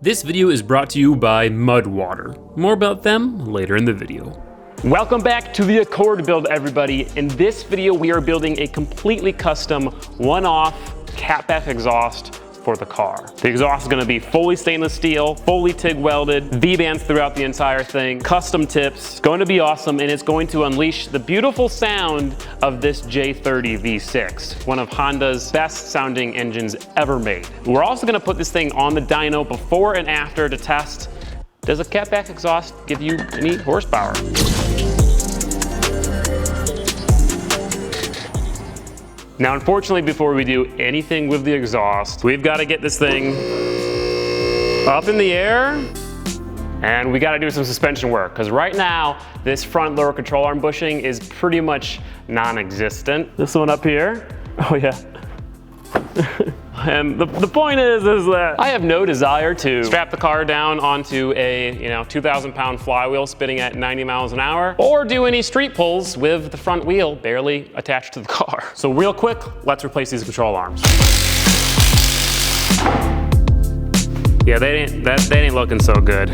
This video is brought to you by Mudwater. More about them later in the video. Welcome back to the Accord build, everybody. In this video, we are building a completely custom, one-off catback exhaust for the car. The exhaust is gonna be fully stainless steel, fully TIG welded, V-bands throughout the entire thing, custom tips. It's going to be awesome, and it's going to unleash the beautiful sound of this J30 V6, one of Honda's best sounding engines ever made. We're also gonna put this thing on the dyno before and after to test, does a catback exhaust give you any horsepower? Now, unfortunately, before we do anything with the exhaust, we've got to get this thing up in the air, and we got to do some suspension work, because right now, this front lower control arm bushing is pretty much non-existent. This one up here, oh yeah. And the point is that I have no desire to strap the car down onto a 2,000-pound flywheel spinning at 90 miles an hour, or do any street pulls with the front wheel barely attached to the car. So real quick, let's replace these control arms. Yeah, they ain't looking so good.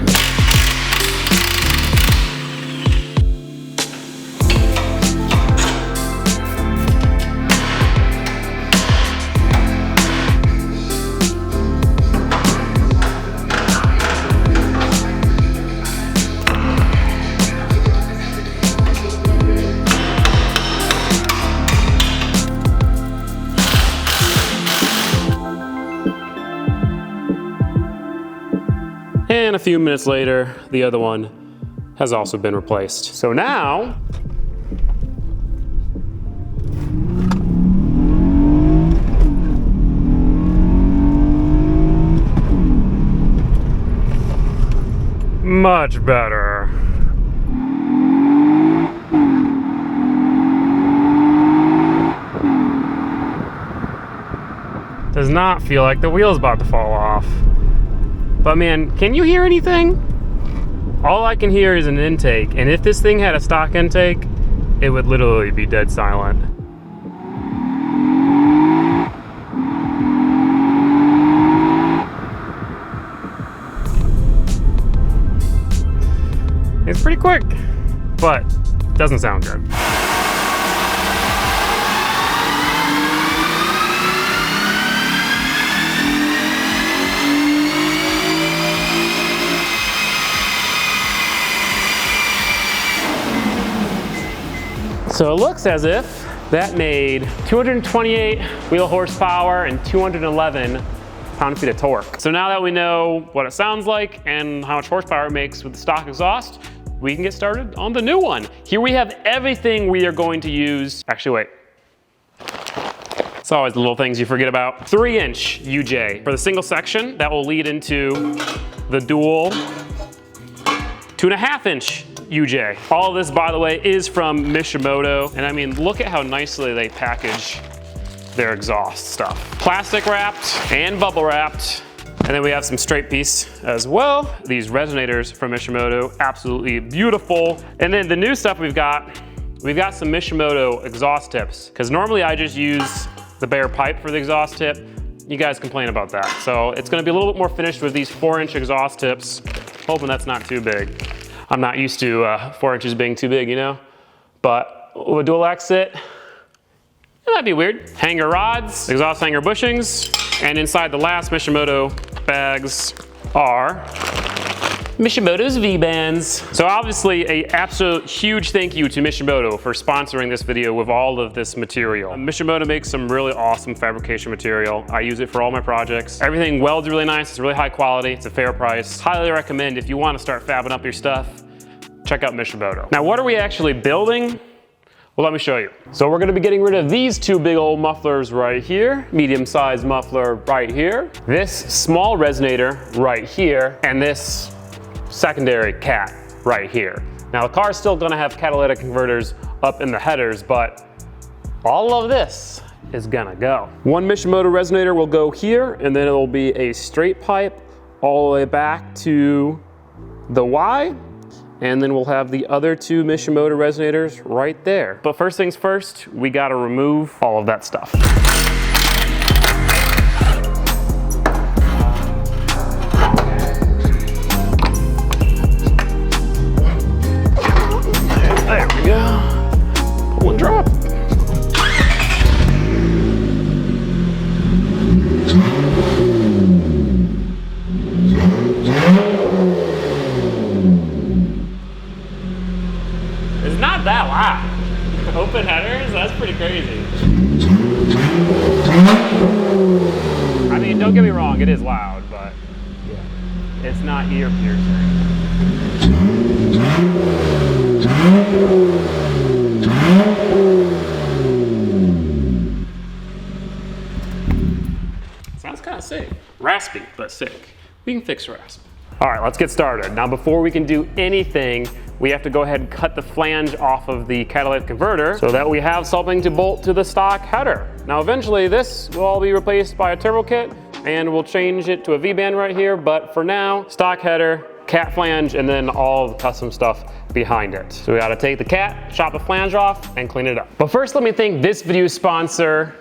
And a few minutes later, the other one has also been replaced. So now, much better. Does not feel like the wheel's about to fall off. But man, can you hear anything? All I can hear is an intake, and if this thing had a stock intake, it would literally be dead silent. It's pretty quick, but doesn't sound good. So it looks as if that made 228 wheel horsepower and 211 pound-feet of torque. So now that we know what it sounds like and how much horsepower it makes with the stock exhaust, we can get started on the new one. Here we have everything we are going to use. Actually, wait. It's always the little things you forget about. 3-inch UJ for the single section that will lead into the dual 2.5-inch UJ. All of this, by the way, is from Mishimoto. And I mean, look at how nicely they package their exhaust stuff. Plastic wrapped and bubble wrapped. And then we have some straight piece as well. These resonators from Mishimoto, absolutely beautiful. And then the new stuff we've got some Mishimoto exhaust tips. Because normally I just use the bare pipe for the exhaust tip. You guys complain about that. So it's gonna be a little bit more finished with these 4-inch exhaust tips. Hoping that's not too big. I'm not used to 4 inches being too big, but with a dual exit, it might be weird. Hanger rods, exhaust hanger bushings, and inside the last Mishimoto bags are Mishimoto's V-bands. So obviously an absolute huge thank you to Mishimoto for sponsoring this video with all of this material. Mishimoto makes some really awesome fabrication material. I use it for all my projects. Everything welds really nice, it's really high quality, it's a fair price. Highly recommend if you want to start fabbing up your stuff, check out Mishimoto. Now what are we actually building? Well, let me show you. So we're gonna be getting rid of these two big old mufflers right here, medium-sized muffler right here, this small resonator right here, and this secondary cat right here. Now the car is still gonna have catalytic converters up in the headers, but all of this is gonna go. One Mishimoto resonator will go here, and then it will be a straight pipe all the way back to the Y, and then we'll have the other two Mishimoto resonators right there. But first things first, we gotta remove all of that stuff. crazy. I mean, don't get me wrong, it is loud, but it's not ear piercing. Sounds kind of sick. Raspy, but sick. We can fix rasp. All right, let's get started. Now, before we can do anything, we have to go ahead and cut the flange off of the catalytic converter so that we have something to bolt to the stock header. Now, eventually this will all be replaced by a turbo kit and we'll change it to a V-band right here. But for now, stock header, cat flange, and then all the custom stuff behind it. So we gotta take the cat, chop the flange off, and clean it up. But first, let me thank this video's sponsor,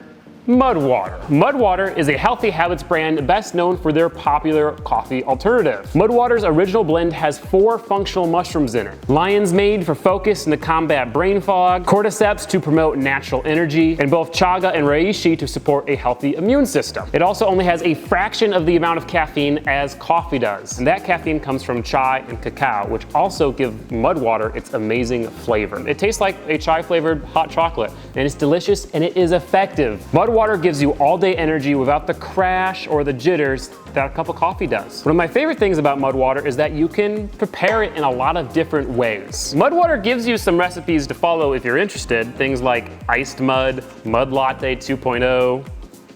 Mudwater. Mudwater is a Healthy Habits brand best known for their popular coffee alternative. Mudwater's original blend has 4 functional mushrooms in it. Lion's mane for focus and to combat brain fog, cordyceps to promote natural energy, and both chaga and reishi to support a healthy immune system. It also only has a fraction of the amount of caffeine as coffee does, and that caffeine comes from chai and cacao, which also give Mudwater its amazing flavor. It tastes like a chai flavored hot chocolate, and it's delicious and it is effective. Mudwater gives you all-day energy without the crash or the jitters that a cup of coffee does. One of my favorite things about Mudwater is that you can prepare it in a lot of different ways. Mudwater gives you some recipes to follow if you're interested. Things like iced mud, mud latte 2.0,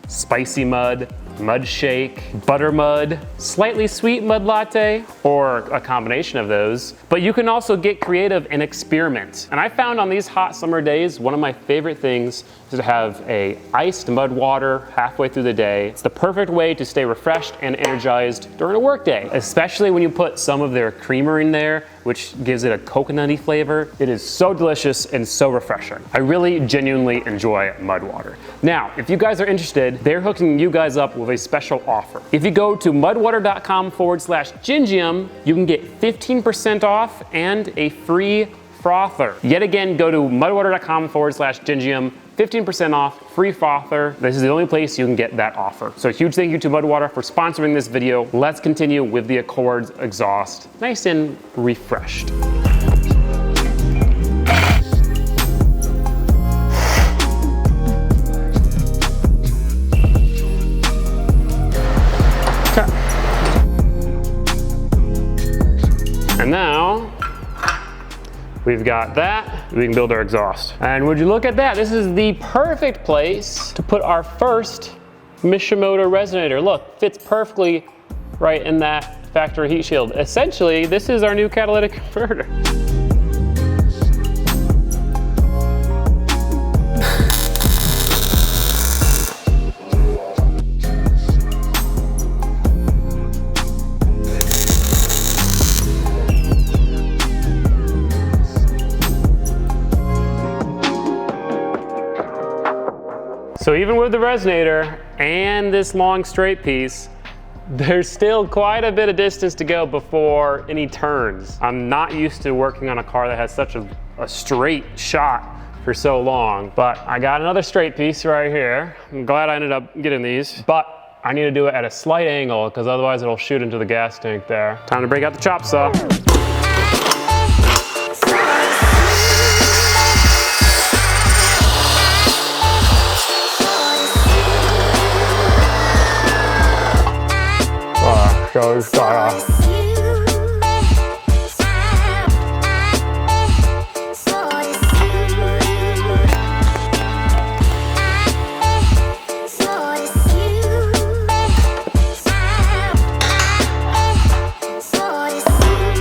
spicy mud, mud shake, butter mud, slightly sweet mud latte, or a combination of those. But you can also get creative and experiment. And I found on these hot summer days, one of my favorite things is to have a iced mud water halfway through the day. It's the perfect way to stay refreshed and energized during a work day, especially when you put some of their creamer in there, which gives it a coconutty flavor. It is so delicious and so refreshing. I really genuinely enjoy Mudwater. Now, if you guys are interested, they're hooking you guys up with a special offer. If you go to mudwater.com/Gingium, you can get 15% off and a free frother. Yet again, go to mudwater.com/Gingium, 15% off, free frother. This is the only place you can get that offer. So a huge thank you to Mudwater for sponsoring this video. Let's continue with the Accords exhaust. Nice and refreshed. Okay. And now, we've got that, we can build our exhaust. And would you look at that? This is the perfect place to put our first Mishimoto resonator. Look, fits perfectly right in that factory heat shield. Essentially, this is our new catalytic converter. So even with the resonator and this long straight piece, there's still quite a bit of distance to go before any turns. I'm not used to working on a car that has such a straight shot for so long, but I got another straight piece right here. I'm glad I ended up getting these, but I need to do it at a slight angle because otherwise it'll shoot into the gas tank there. Time to break out the chop saw. Goes off.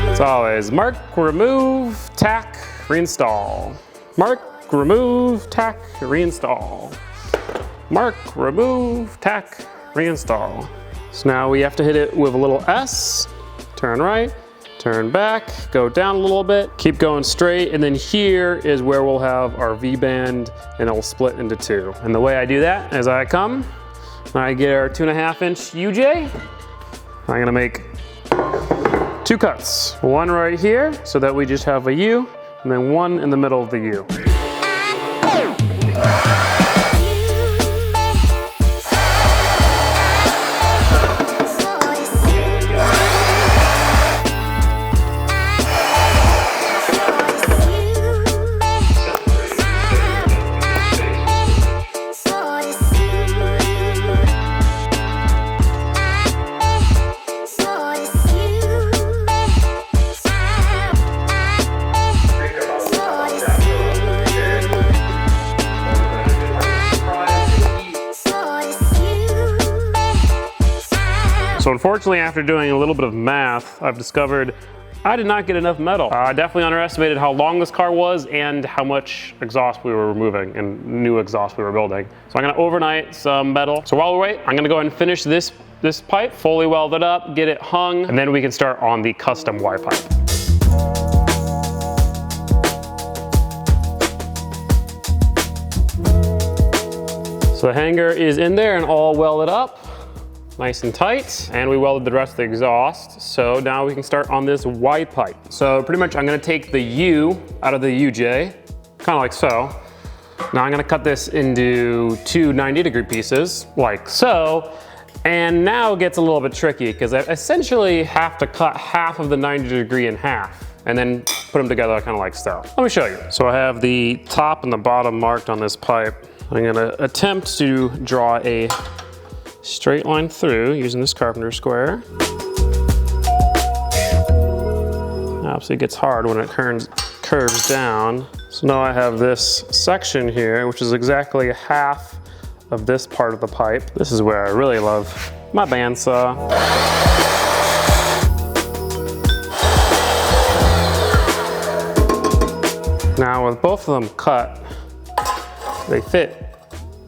As always, mark, remove, tack, reinstall. Mark, remove, tack, reinstall. Mark, remove, tack, reinstall. So now we have to hit it with a little S, turn right, turn back, go down a little bit, keep going straight, and then here is where we'll have our V-band and it'll split into 2. And the way I do that is I come, I get our 2.5-inch UJ, I'm gonna make 2 cuts. One right here, so that we just have a U, and then one in the middle of the U. Unfortunately, after doing a little bit of math, I've discovered I did not get enough metal. I definitely underestimated how long this car was and how much exhaust we were removing and new exhaust we were building. So I'm gonna overnight some metal. So while we wait, I'm gonna go ahead and finish this pipe, fully weld it up, get it hung, and then we can start on the custom Y pipe. So the hanger is in there and all welded up. Nice and tight, and we welded the rest of the exhaust. So now we can start on this Y pipe. So pretty much I'm gonna take the U out of the UJ, kind of like so. Now I'm gonna cut this into two 90-degree pieces, like so. And now it gets a little bit tricky because I essentially have to cut half of the 90-degree in half and then put them together kind of like so. Let me show you. So I have the top and the bottom marked on this pipe. I'm gonna attempt to draw a straight line through using this carpenter square. Obviously it gets hard when it curves down. So now I have this section here, which is exactly half of this part of the pipe. This is where I really love my bandsaw. Now with both of them cut, they fit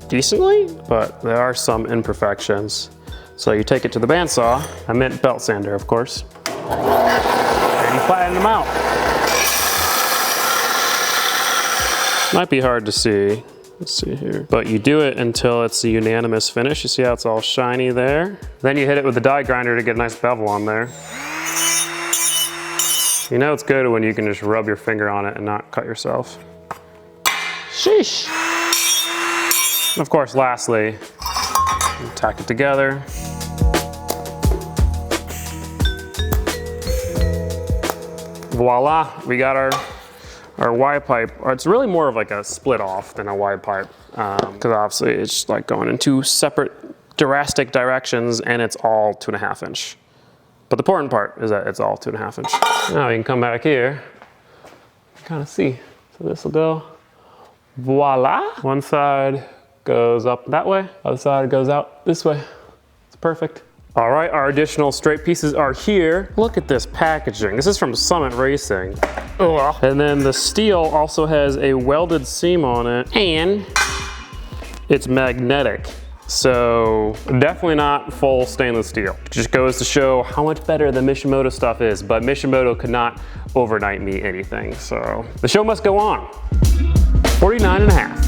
decently, but there are some imperfections. So you take it to the bandsaw, I meant belt sander of course, and you flatten them out. Might be hard to see, let's see here. But you do it until it's a unanimous finish. You see how it's all shiny there? Then you hit it with the die grinder to get a nice bevel on there. You know it's good when you can just rub your finger on it and not cut yourself. Sheesh. And of course, lastly, tack it together. Voila, we got our Y pipe. Or it's really more of like a split off than a Y pipe, because obviously it's just like going in two separate drastic directions, and it's all 2.5 inch. But the important part is that it's all 2.5 inch. Now you can come back here, kind of see. So this will go, voila. One side goes up that way, other side goes out this way. It's perfect. All right, our additional straight pieces are here. Look at this packaging. This is from Summit Racing. Ugh. And then the steel also has a welded seam on it, and it's magnetic. So definitely not full stainless steel. Just goes to show how much better the Mishimoto stuff is, but Mishimoto could not overnight me anything. So the show must go on. 49.5.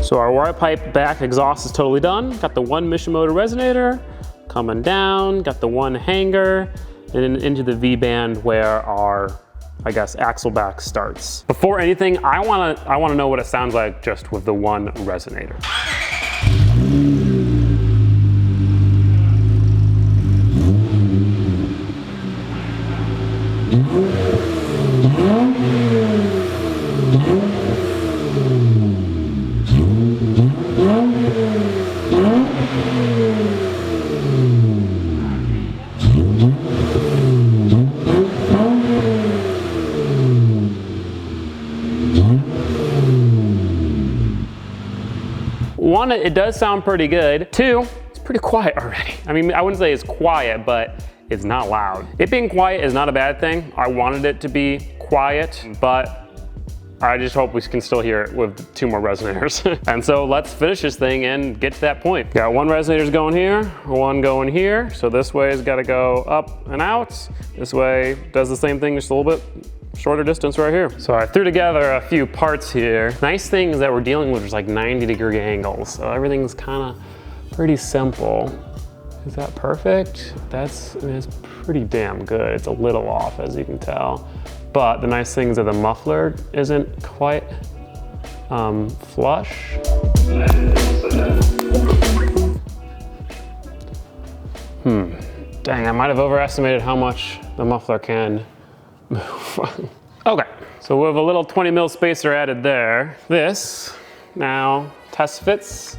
So our Y pipe back exhaust is totally done. Got the one Mishimoto resonator coming down, got the one hanger, and then into the V-band where our, I guess, axle back starts. Before anything, I wanna know what it sounds like just with the one resonator. One, it does sound pretty good. Two, it's pretty quiet already. I mean, I wouldn't say it's quiet, but it's not loud. It being quiet is not a bad thing. I wanted it to be quiet, but I just hope we can still hear it with 2 more resonators. And so let's finish this thing and get to that point. Got 1 resonator's going here, 1 going here. So this way's gotta go up and out. This way does the same thing, just a little bit shorter distance right here. So I threw together a few parts here. Nice thing is that we're dealing with just like 90-degree angles. So everything's kind of pretty simple. Is that perfect? It's pretty damn good. It's a little off, as you can tell. But the nice thing is that the muffler isn't quite flush. Dang, I might have overestimated how much the muffler can move. Okay, so we have a little 20 mil spacer added there. This now test fits.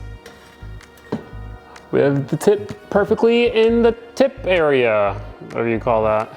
We have the tip perfectly in the tip area, whatever you call that.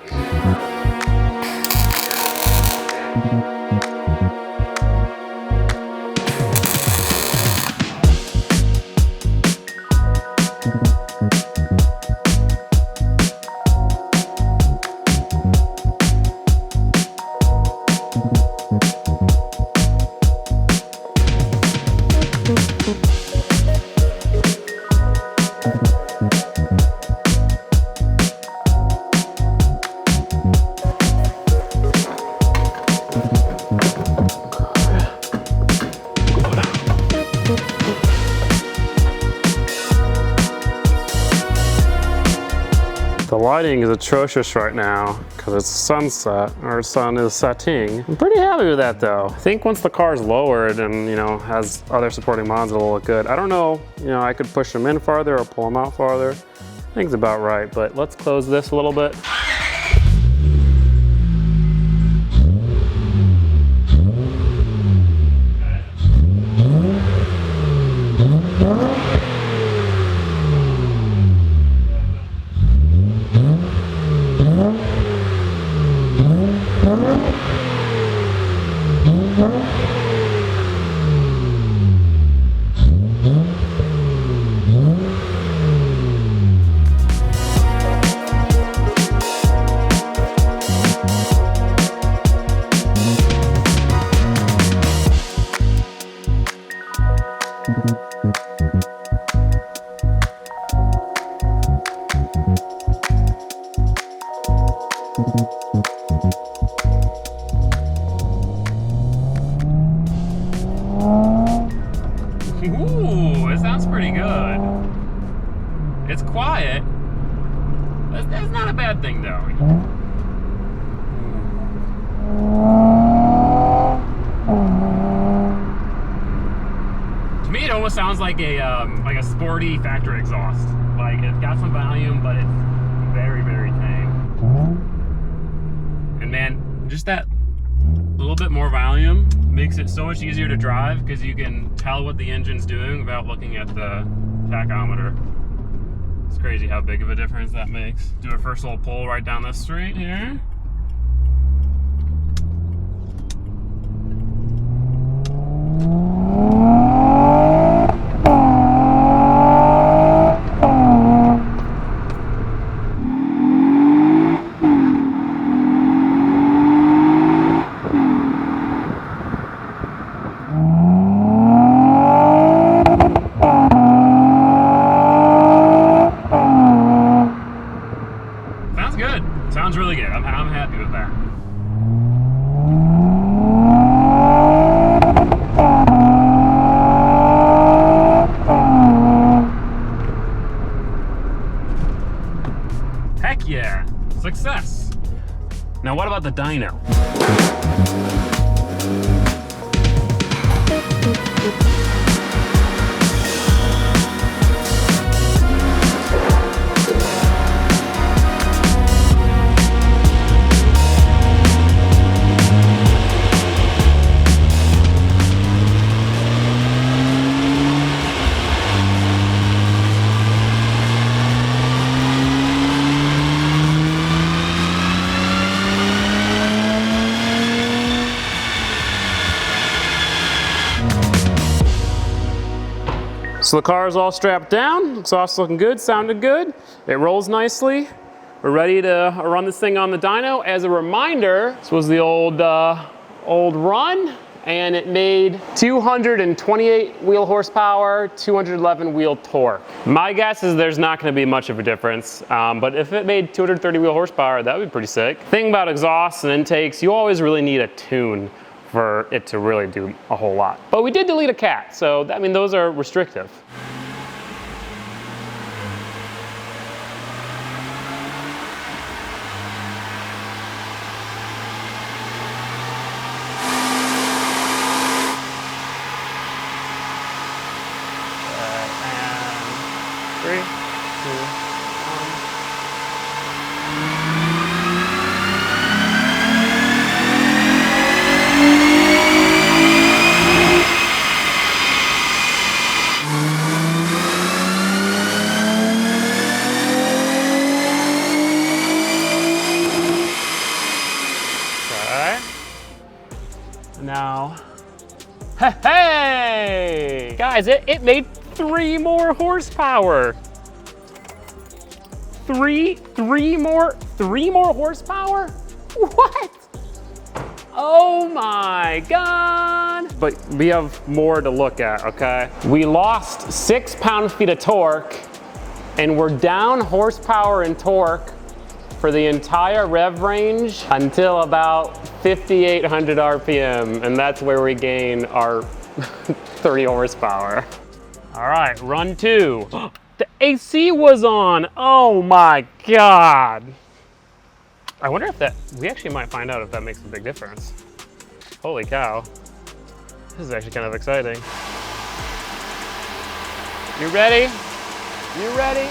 The lighting is atrocious right now because it's sunset, or sun is setting. I'm pretty happy with that though. I think once the car's lowered and, you know, has other supporting mods, it'll look good. I don't know, you know, I could push them in farther or pull them out farther. I think it's about right, but let's close this a little bit. Ooh, it sounds pretty good. It's quiet. That's not a bad thing though. To me, it almost sounds like a sporty factory exhaust. Like it's got some volume, but it's very, very tame. And man, just that little bit more volume makes it so much easier to drive because you can tell what the engine's doing without looking at the tachometer. It's crazy how big of a difference that makes. Do a first little pull right down the street here. Sounds really good. I'm happy with that. Heck yeah, success. Now what about the dyno? So the car is all strapped down, exhaust looking good, sounded good, it rolls nicely. We're ready to run this thing on the dyno. As a reminder, this was the old run, and it made 228 wheel horsepower, 211 wheel torque. My guess is there's not gonna be much of a difference, but if it made 230 wheel horsepower, that would be pretty sick. Thing about exhausts and intakes, you always really need a tune for it to really do a whole lot. But we did delete a cat, so I mean, those are restrictive. And 3, 2, 1. Now, hey! Guys, it made 3 more horsepower. Three more horsepower? What? Oh my God. But we have more to look at, okay? We lost 6 pound-feet of torque, and we're down horsepower and torque for the entire rev range until about 5,800 RPM, and that's where we gain our 30 horsepower. All right, run 2. The AC was on, oh my God. I wonder if we actually might find out if that makes a big difference. Holy cow. This is actually kind of exciting. You ready? You ready?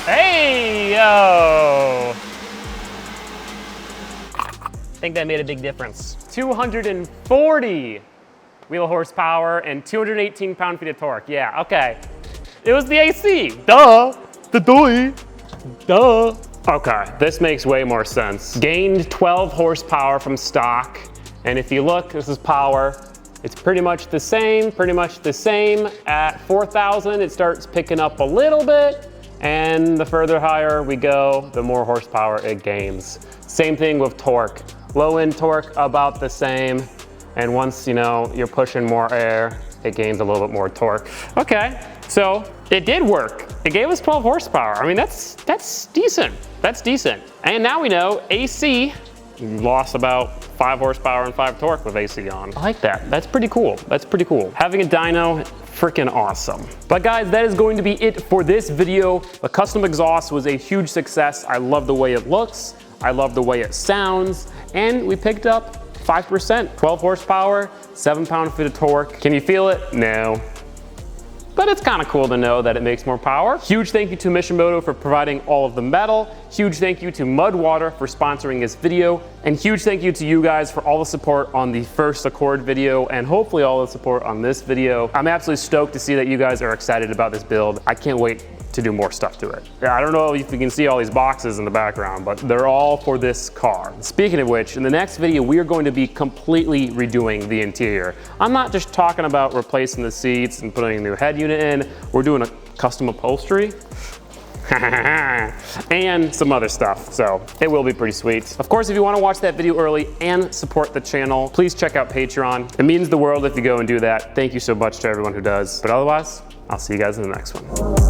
Hey, yo! I think that made a big difference. 240 wheel horsepower and 218 pound-feet of torque. Yeah, okay. It was the AC. Duh. The doy. Duh. Okay, this makes way more sense. Gained 12 horsepower from stock. And if you look, this is power. It's pretty much the same, At 4,000, it starts picking up a little bit. And the further higher we go, the more horsepower it gains. Same thing with torque. Low end torque, about the same. And once you're pushing more air, it gains a little bit more torque. Okay, so it did work. It gave us 12 horsepower. I mean, that's decent. That's decent. And now we know AC lost about 5 horsepower and 5 torque with AC on. I like that. That's pretty cool. That's pretty cool. Having a dyno, freaking awesome. But guys, that is going to be it for this video. The custom exhaust was a huge success. I love the way it looks. I love the way it sounds. And we picked up 5%, 12 horsepower, 7 pound-feet of torque. Can you feel it? No. But it's kind of cool to know that it makes more power. Huge thank you to Mishimoto for providing all of the metal. Huge thank you to Mudwater for sponsoring this video. And huge thank you to you guys for all the support on the first Accord video and hopefully all the support on this video. I'm absolutely stoked to see that you guys are excited about this build. I can't wait to do more stuff to it. I don't know if you can see all these boxes in the background, but they're all for this car. Speaking of which, in the next video, we are going to be completely redoing the interior. I'm not just talking about replacing the seats and putting a new head unit in. We're doing a custom upholstery and some other stuff, so it will be pretty sweet. Of course, if you want to watch that video early and support the channel, please check out Patreon. It means the world if you go and do that. Thank you so much to everyone who does. But otherwise, I'll see you guys in the next one.